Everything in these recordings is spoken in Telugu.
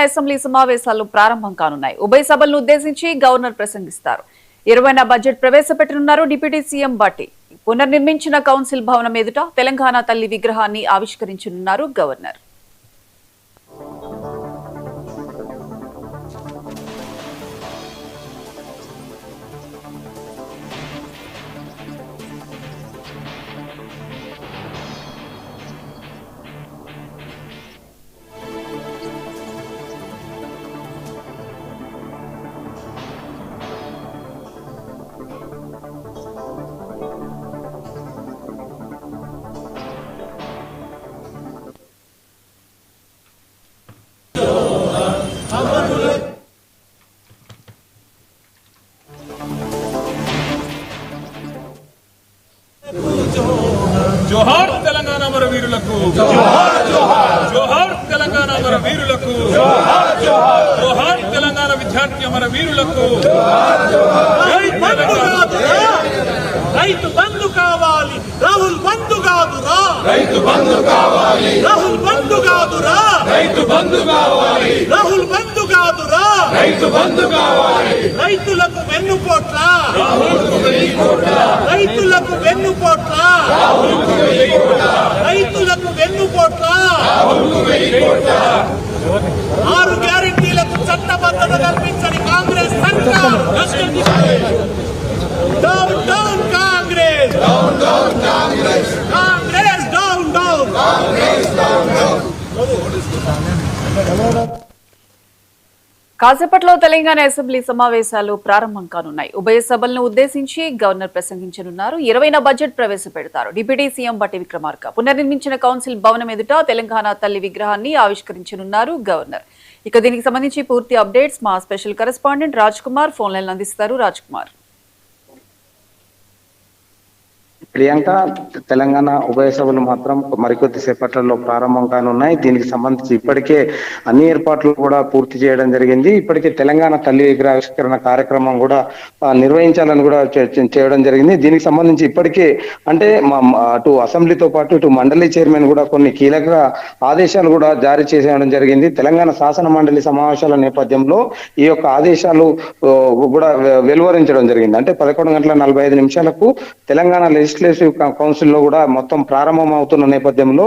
అసెంబ్లీ సమావేశాలు ప్రారంభం కానున్నాయి. ఉభయ సభలను ఉద్దేశించి గవర్నర్ ప్రసంగిస్తారు. 20వ బడ్జెట్ ప్రవేశపెట్టనున్నారు డిప్యూటీ సీఎం బట్టి. పునర్నిర్మించిన కౌన్సిల్ భవనం ఎదుట తెలంగాణ తల్లి విగ్రహాన్ని ఆవిష్కరించనున్నారు గవర్నర్. जोहार तेलंगाना अमर वीरुलकु जोहार जोहार जोहार तेलंगाना अमर वीरुलकु जोहार जोहार जोहार तेलंगाना विद्यार्थी अमर वीरुलकु जोहार जोहार రైతు బంధు కావాలి రాహుల్ బంధు కాదురా రైతు బంధు కావాలి రాహుల్ బంధు కాదురా రైతు బంధు కావాలి రాహుల్ బంధు కాదురా రైతు బంధు కావాలి రైతులకు వెన్నుపోట్ల రాహుల్కు వెన్నుపోట్ల రైతులకు వెన్నుపోట్ల రాహుల్కు వెన్నుపోట్ల రైతులకు వెన్నుపోట్ల రాహుల్కు వెన్నుపోట్ల 6 గ్యారెంటీలకు చట్టబద్ధత కల్పించని కాంగ్రెస్ సర్కార్ down down Congress down down Congress Congress down down Congress down down. కాసేపట్లో తెలంగాణ అసెంబ్లీ సమావేశాలు ప్రారంభం కానున్నాయి. ఉభయ సభలను ఉద్దేశించి గవర్నర్ ప్రసంగించనున్నారు. 20వ బడ్జెట్ ప్రవేశపెడతారు డిప్యూటీ సీఎం బట్టి విక్రమార్క. పునర్నిర్మించిన కౌన్సిల్ భవనం ఎదుట తెలంగాణ తల్లి విగ్రహాన్ని ఆవిష్కరించనున్నారు గవర్నర్. ఇక దీనికి సంబంధించి పూర్తి అప్డేట్స్ మా special correspondent Raj Kumar phone line అందిస్తారు. రాజ్ కుమార్. ప్రియాంక, తెలంగాణ ఉభయ సభలు మాత్రం మరికొద్ది సేపట్లలో ప్రారంభం కానున్నాయి. దీనికి సంబంధించి ఇప్పటికే అన్ని ఏర్పాట్లు కూడా పూర్తి చేయడం జరిగింది. ఇప్పటికే తెలంగాణ తల్లి విగ్రహావిష్కరణ కార్యక్రమం కూడా నిర్వహించాలని కూడా చేయడం జరిగింది. దీనికి సంబంధించి ఇప్పటికే అంటే అటు అసెంబ్లీతో పాటు ఇటు మండలి చైర్మన్ కూడా కొన్ని కీలక ఆదేశాలు కూడా జారీ చేసేయడం జరిగింది. తెలంగాణ శాసన మండలి సమావేశాల నేపథ్యంలో ఈ యొక్క ఆదేశాలు కూడా వెలువరించడం జరిగింది. అంటే 11:45 తెలంగాణ లెజిస్లేటివ్ కౌన్సిల్ లో కూడా మొత్తం ప్రారంభం అవుతున్న నేపథ్యంలో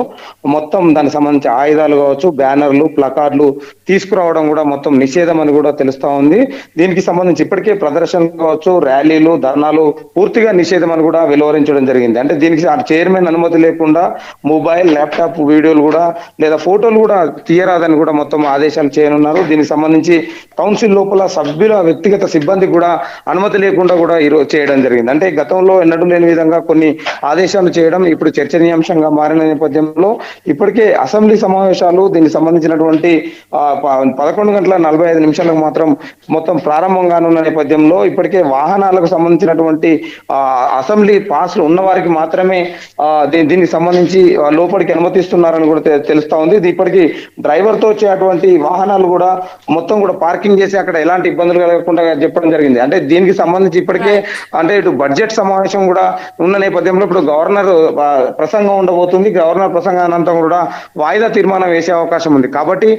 మొత్తం దానికి సంబంధించి ఆయుధాలు కావచ్చు, బ్యానర్లు, ప్లకార్డులు తీసుకురావడం కూడా మొత్తం నిషేధం అని కూడా తెలుస్తా ఉంది. దీనికి సంబంధించి ఇప్పటికే ప్రదర్శనలు కావచ్చు, ర్యాలీలు, ధర్నాలు పూర్తిగా నిషేధం అని కూడా వెలువరించడం జరిగింది. అంటే దీనికి చైర్మన్ అనుమతి లేకుండా మొబైల్, ల్యాప్టాప్ వీడియోలు కూడా లేదా ఫోటోలు కూడా తీయరాదని కూడా మొత్తం ఆదేశాలు చేయనున్నారు. దీనికి సంబంధించి కౌన్సిల్ లోపల సభ్యుల వ్యక్తిగత సిబ్బంది కూడా అనుమతి లేకుండా కూడా ఈరోజు చేయడం జరిగింది. అంటే గతంలో ఎన్నడూ లేని విధంగా కొన్ని ఆదేశాలు చేయడం ఇప్పుడు చర్చనీయాంశంగా మారిన నేపథ్యంలో ఇప్పటికే అసెంబ్లీ సమావేశాలు దీనికి సంబంధించినటువంటి 11:45 మాత్రం మొత్తం ప్రారంభం కానున్న నేపథ్యంలో ఇప్పటికే వాహనాలకు సంబంధించినటువంటి అసెంబ్లీ పాస్లు ఉన్న వారికి మాత్రమే దీనికి సంబంధించి లోపలికి అనుమతిస్తున్నారని కూడా తెలుస్తా ఉంది. ఇప్పటికీ డ్రైవర్ తో వచ్చేటువంటి వాహనాలు కూడా మొత్తం కూడా పార్కింగ్ చేసి అక్కడ ఎలాంటి ఇబ్బందులు కలగకుండా చెప్పడం జరిగింది. అంటే దీనికి సంబంధించి ఇప్పటికే అంటే ఇటు బడ్జెట్ సమావేశం కూడా ఉన్న నేపథ్యంలో ఇప్పుడు గవర్నర్ ప్రసంగం ఉండబోతుంది. గవర్నర్ ప్రసంగానంతరం కూడా వాయిదా తీర్మానం వేసే అవకాశం ఉంది. కాబట్టి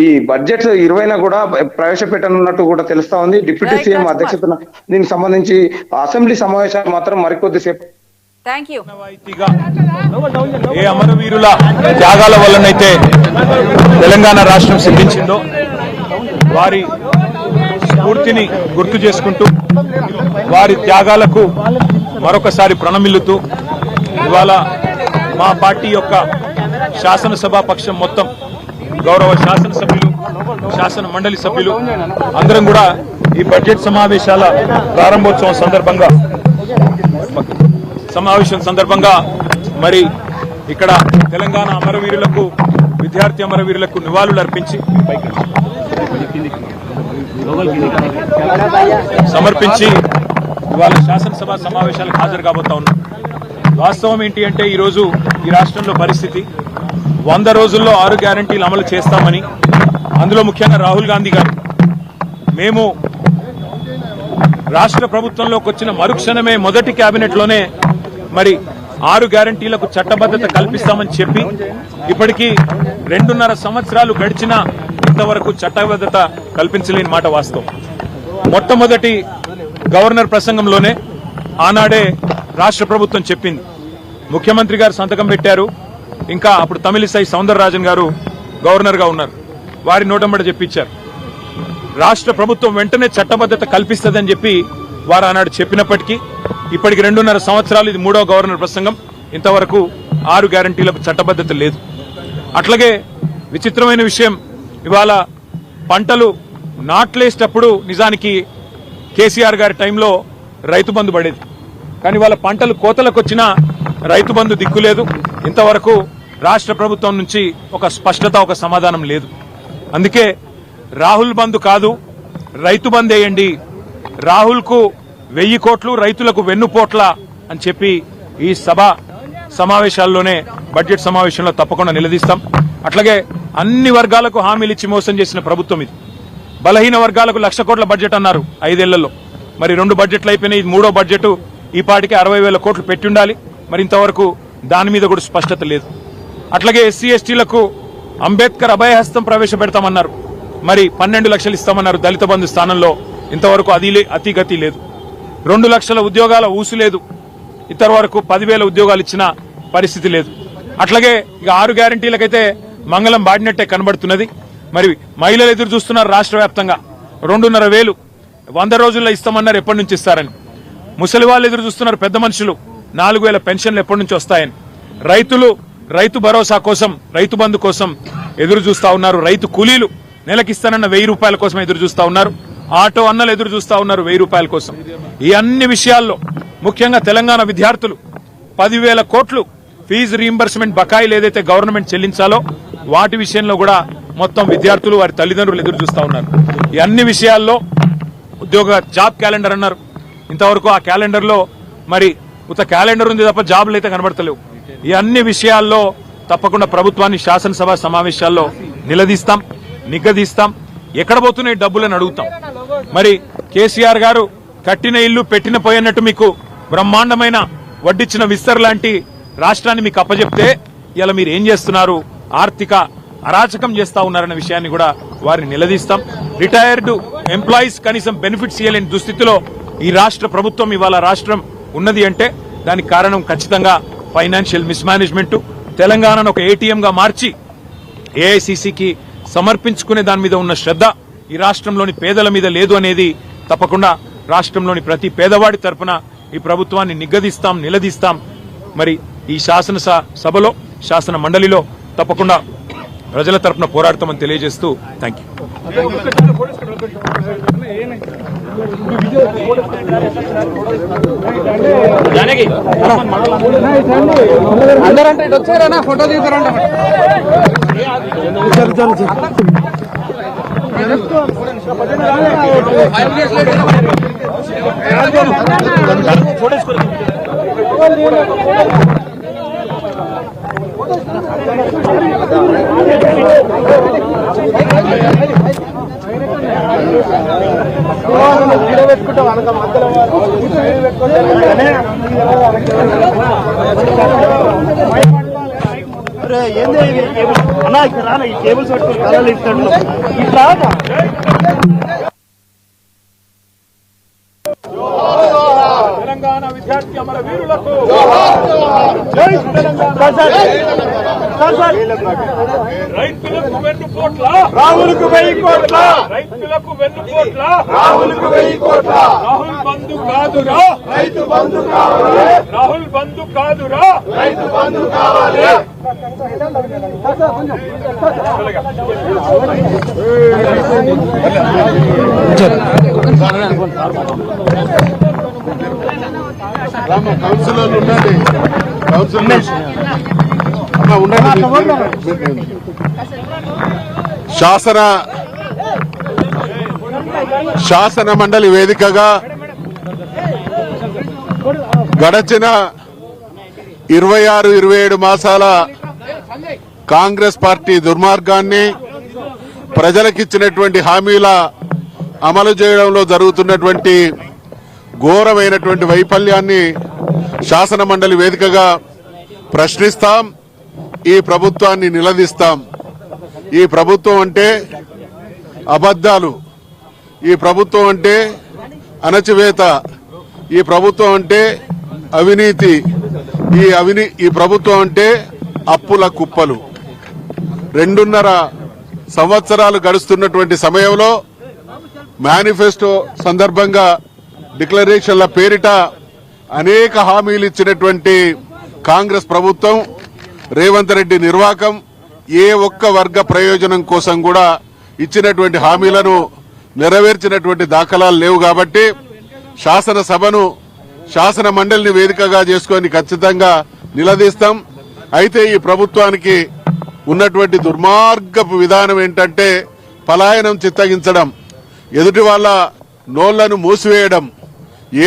ఈ బడ్జెట్ 20న కూడా ప్రవేశపెట్టనున్నట్టు కూడా తెలుస్తా ఉంది. డిప్యూటీ సీఎం అధ్యక్షతన దీనికి సంబంధించి అసెంబ్లీ సమావేశాలు మాత్రం మరికొద్దిసేపు ఏ అమరవీరుల త్యాగాల వల్లనైతే తెలంగాణ రాష్ట్రం సిద్ధించిందో వారి స్ఫూర్తిని గుర్తు చేసుకుంటూ వారి త్యాగాలకు మరొకసారి ప్రణమిల్లుతూ ఇవాళ మా పార్టీ యొక్క శాసనసభా పక్షం మొత్తం గౌరవ శాసనసభ్యులు, శాసన మండలి సభ్యులు అందరం కూడా ఈ బడ్జెట్ సమావేశాల ప్రారంభోత్సవం సందర్భంగా మరి ఇక్కడ తెలంగాణ అమరవీరులకు, విద్యార్థి అమరవీరులకు నివాళులు అర్పించి సమర్పించి ఇవాళ శాసనసభ సమావేశాలకు హాజరు కాబోతా ఉన్నాం. వాస్తవం ఏంటి అంటే ఈరోజు ఈ రాష్ట్రంలో పరిస్థితి 100 రోజుల్లో 6 గ్యారెంటీలు అమలు చేస్తామని, అందులో ముఖ్యంగా రాహుల్ గాంధీ గారు మేము రాష్ట్ర ప్రభుత్వంలోకి వచ్చిన మరుక్షణమే మొదటి కేబినెట్ లోనే మరి 6 గ్యారెంటీలకు చట్టబద్ధత కల్పిస్తామని చెప్పి ఇప్పటికీ 2.5 సంవత్సరాలు గడిచినా ఇంతవరకు చట్టబద్ధత కల్పించలేని మాట వాస్తవం. మొట్టమొదటి గవర్నర్ ప్రసంగంలోనే ఆనాడే రాష్ట్ర ప్రభుత్వం చెప్పింది, ముఖ్యమంత్రి గారు సంతకం పెట్టారు, ఇంకా అప్పుడు తమిళిసై సౌందరరాజన్ గారు గవర్నర్ గా ఉన్నారు, వారి నోటంబడ చెప్పించారు. రాష్ట్ర ప్రభుత్వం వెంటనే చట్టబద్ధత కల్పిస్తుందని చెప్పి వారు ఆనాడు చెప్పినప్పటికీ ఇప్పటికి 2.5 సంవత్సరాలు, ఇది 3వ గవర్నర్ ప్రసంగం, ఇంతవరకు 6 గ్యారంటీలకు చట్టబద్ధత లేదు. అట్లాగే విచిత్రమైన విషయం, ఇవాళ పంటలు నాట్లేసేటప్పుడు నిజానికి కేసీఆర్ గారి టైంలో రైతు బంధు పడేది, కానీ వాళ్ళ పంటలు కోతలకు వచ్చినా రైతు బంధు దిక్కులేదు. ఇంతవరకు రాష్ట్ర ప్రభుత్వం నుంచి ఒక స్పష్టత, ఒక సమాధానం లేదు. అందుకే రాహుల్ బంధు కాదు, రైతు బంద్ వేయండి, రాహుల్ కు 1000 కోట్లు, రైతులకు వెన్నుపోట్ల అని చెప్పి ఈ సభ సమావేశాల్లోనే, బడ్జెట్ సమావేశంలో తప్పకుండా నిలదీస్తాం. అట్లాగే అన్ని వర్గాలకు హామీలు ఇచ్చి మోసం చేసిన ప్రభుత్వం ఇది. బలహీన వర్గాలకు 1,00,000 కోట్ల బడ్జెట్ అన్నారు 5 ఏళ్లలో, మరి 2 బడ్జెట్లు అయిపోయినాయి, ఇది 3వ బడ్జెట్. ఈ పాటికి 60,000 కోట్లు పెట్టి ఉండాలి, మరి ఇంతవరకు దాని మీద కూడా స్పష్టత లేదు. అట్లాగే ఎస్సీ ఎస్టీలకు అంబేద్కర్ అభయహస్తం ప్రవేశపెడతామన్నారు, మరి 12 లక్షలు ఇస్తామన్నారు దళిత బంధు స్థానంలో, ఇంతవరకు అది అతిగతి లేదు. 2 లక్షల ఉద్యోగాల ఊసు లేదు, ఇంతవరకు 10,000 ఉద్యోగాలు ఇచ్చిన పరిస్థితి లేదు. అట్లాగే ఇక 6 గ్యారంటీలకైతే మంగళం బాడినట్టే కనబడుతున్నది. మరి మహిళలు ఎదురు చూస్తున్నారు రాష్ట్ర వ్యాప్తంగా, 2,500 100 రోజుల్లో ఇస్తామన్నారు, ఎప్పటి నుంచి ఇస్తారని. ముసలి వాళ్ళు ఎదురు చూస్తున్నారు, పెద్ద మనుషులు 4,000 పెన్షన్లు ఎప్పటి నుంచి వస్తాయని. రైతులు రైతు భరోసా కోసం, రైతు బంధు కోసం ఎదురు చూస్తా ఉన్నారు. రైతు కూలీలు నెలకిస్తానన్న 1,000 రూపాయల కోసం ఎదురు చూస్తా ఉన్నారు. ఆటో అన్నలు ఎదురు చూస్తా ఉన్నారు 1,000 రూపాయల కోసం. ఈ అన్ని విషయాల్లో ముఖ్యంగా తెలంగాణ విద్యార్థులు 10,000 కోట్లు ఫీజు రీయింబర్స్మెంట్ బకాయిలు ఏదైతే గవర్నమెంట్ చెల్లించాలో వాటి విషయంలో కూడా మొత్తం విద్యార్థులు, వారి తల్లిదండ్రులు ఎదురు చూస్తా ఉన్నారు. ఈ అన్ని విషయాల్లో జాబ్ క్యాలెండర్ అన్నారు, ఇంతవరకు ఆ క్యాలెండర్ లో మరి ఉత్త క్యాలెండర్ ఉంది తప్ప జాబులు అయితే కనబడతలేవు. ఈ అన్ని విషయాల్లో తప్పకుండా ప్రభుత్వాన్ని శాసనసభ సమావేశాల్లో నిలదీస్తాం, నిగ్గదీస్తాం. ఎక్కడ పోతున్నాయి డబ్బులని అడుగుతాం. మరి కేసీఆర్ గారు కట్టిన ఇల్లు పెట్టిన పోయినట్టు మీకు బ్రహ్మాండమైన వడ్డిచ్చిన విస్తర్ లాంటి రాష్ట్రాన్ని మీకు అప్పచెప్తే ఇలా మీరు ఏం చేస్తున్నారు, ఆర్థిక అరాచకం చేస్తా ఉన్నారన్న విషయాన్ని కూడా వారిని నిలదీస్తాం. రిటైర్డ్ ఎంప్లాయీస్ కనీసం బెనిఫిట్స్ ఇవ్వలేని దుస్థితిలో ఈ రాష్ట్ర ప్రభుత్వం, ఇవాళ రాష్ట్రం ఉన్నది అంటే దానికి కారణం ఖచ్చితంగా ఫైనాన్షియల్ మిస్మేనేజ్మెంట్. తెలంగాణను ఒక ఏటీఎం గా మార్చి ఏఐసిసికి సమర్పించుకునే దాని మీద ఉన్న శ్రద్ధ ఈ రాష్ట్రంలోని పేదల మీద లేదు అనేది తప్పకుండా రాష్ట్రంలోని ప్రతి పేదవాడి తరపున ఈ ప్రభుత్వాన్ని నిగ్గదీస్తాం, నిలదీస్తాం. మరి ఈ శాసనసభలో, శాసన మండలిలో తప్పకుండా ప్రజల తరపున పోరాడతామని తెలియజేస్తూ థ్యాంక్ యూ. అందరంటే ఇటు వచ్చారా, ఫోటో దిగుతారంట. ఈ కేబుల్స్ పట్టుకుని కళలు ఇస్తాడు ఇట్లా. తెలంగాణ విద్యార్థి అమర వీరులకు రైతులకు వెన్నుపోట్ల రాహుల్కు 1000 కోట్ల, రైతులకు వెన్నుపోట్ల రాహుల్కు 1000 కోట్ల. రాహుల్ బంధు కాదురా, రైతు బంధు కావాలి, రాహుల్ బంధు కాదురా, రైతు బంధు కావాలి. కౌన్సిలర్లు ఉండండి, శాసన మండలి వేదికగా గడచిన 26-27 మాసాల కాంగ్రెస్ పార్టీ దుర్మార్గాన్ని, ప్రజలకిచ్చినటువంటి హామీల అమలు చేయడంలో జరుగుతున్నటువంటి ఘోరమైనటువంటి వైఫల్యాన్ని శాసన మండలి వేదికగా ప్రశ్నిస్తాం. ఈ ప్రభుత్వాన్ని నిలదీస్తాం. ఈ ప్రభుత్వం అంటే అబద్ధాలు. ఈ ప్రభుత్వం అంటే అణచివేత, ఈ ప్రభుత్వం అంటే అవినీతి, ఈ ప్రభుత్వం అంటే అప్పుల కుప్పలు. 2.5 సంవత్సరాలు గడుస్తున్నటువంటి సమయంలో మేనిఫెస్టో సందర్భంగా డిక్లరేషన్ల పేరిట అనేక హామీలు ఇచ్చినటువంటి కాంగ్రెస్ ప్రభుత్వం, రేవంత్ రెడ్డి నిర్వాకం ఏ ఒక్క వర్గ ప్రయోజనం కోసం కూడా ఇచ్చినటువంటి హామీలను నెరవేర్చినటువంటి దాఖలాలు లేవు. కాబట్టి శాసనసభను, శాసన మండలిని వేదికగా చేసుకొని ఖచ్చితంగా నిలదీస్తాం. అయితే ఈ ప్రభుత్వానికి ఉన్నటువంటి దుర్మార్గపు విధానం ఏంటంటే పలాయనం చిత్తగించడం, ఎదుటి వాళ్ళ నోళ్లను మూసివేయడం.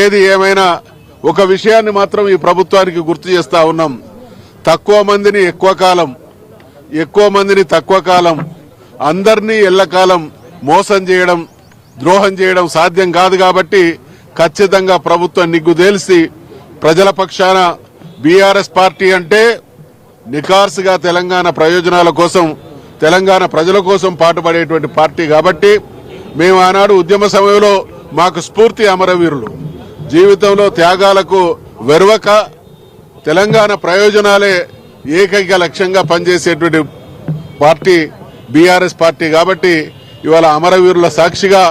ఏది ఏమైనా ఒక విషయాన్ని మాత్రం ఈ ప్రభుత్వానికి గుర్తు చేస్తా ఉన్నాం. తక్కువ మందిని ఎక్కువ కాలం, ఎక్కువ మందిని తక్కువ కాలం, అందరినీ ఎల్లకాలం మోసం చేయడం, ద్రోహం చేయడం సాధ్యం కాదు. కాబట్టి ఖచ్చితంగా ప్రభుత్వం నిగ్గుదేల్సి ప్రజల పక్షాన బీఆర్ఎస్ పార్టీ అంటే నిఖార్సుగా తెలంగాణ ప్రయోజనాల కోసం, తెలంగాణ ప్రజల కోసం పాటుపడేటువంటి పార్టీ. కాబట్టి మేము ఆనాడు ఉద్యమ సమయంలో మాకు స్ఫూర్తి అమరవీరులు, జీవితంలో త్యాగాలకు వెరువక తెలంగాణ ప్రయోజనాలే ఏకైక లక్ష్యంగా పనిచేసేటువంటి పార్టీ బీఆర్ఎస్ పార్టీ. కాబట్టి ఇవాళ అమరవీరుల సాక్షిగా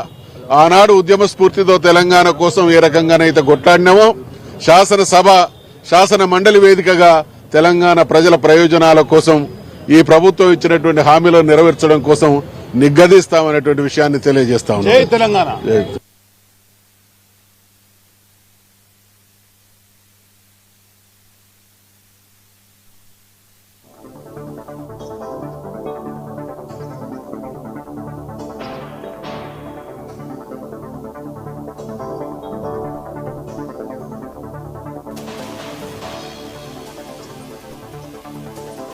ఆనాడు ఉద్యమ స్ఫూర్తితో తెలంగాణ కోసం ఏ రకంగానైతే కొట్లాడినామో, శాసనసభ, శాసన మండలి వేదికగా తెలంగాణ ప్రజల ప్రయోజనాల కోసం, ఈ ప్రభుత్వం ఇచ్చినటువంటి హామీలను నెరవేర్చడం కోసం నిగ్గదీస్తామనేటువంటి విషయాన్ని తెలియజేస్తా ఉన్నాం. జై తెలంగాణ.